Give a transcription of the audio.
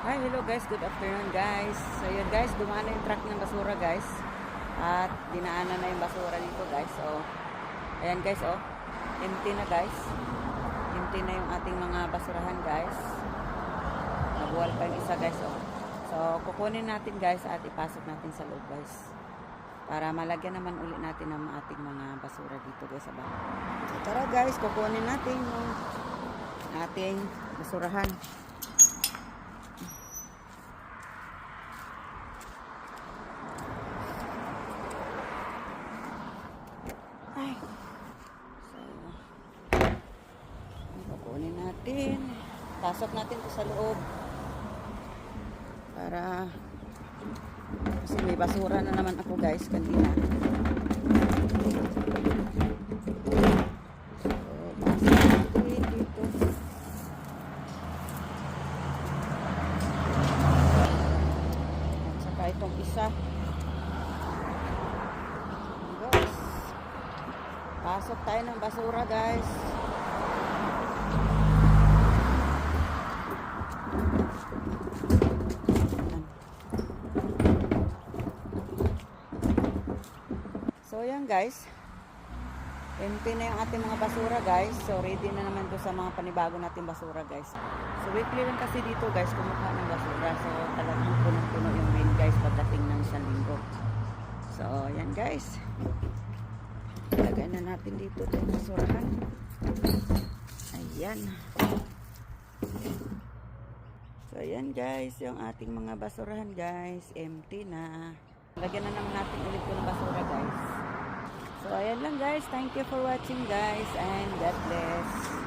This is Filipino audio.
Hi, hello guys, good afternoon guys. So yun guys, dumaan na yung truck ng basura guys. At dinaanan na yung basura dito guys. So, ayan guys oh, empty na guys. Empty na yung ating mga basurahan guys. Nabuwal pa yung isa guys oh. So, kukunin natin guys at ipasok natin sa loob guys. Para malagyan naman ulit natin ang ating mga basura dito guys sa baba. So, tara guys, kukunin natin yung ating basurahan. Ay. So, kukunin natin. Pasok natin to sa loob. Para kasi may basura na naman ako guys kanina. So, pasok natin dito. At saka itong isa. Guys. Pasok tayo ng basura guys. So yan guys, empty na yung ating mga basura guys. So ready na naman to sa mga panibago natin basura guys. So weekly lang kasi dito guys kumukuha ng basura. So talagang punong-puno yung rain guys pagdating ng isang linggo. So yan guys, ilagay na natin dito yung basurahan. Ayan. So ayan guys, yung ating mga basurahan guys, empty na. Lagyan na naman natin ulit po ng basura guys. So ayan lang guys, thank you for watching guys and God bless.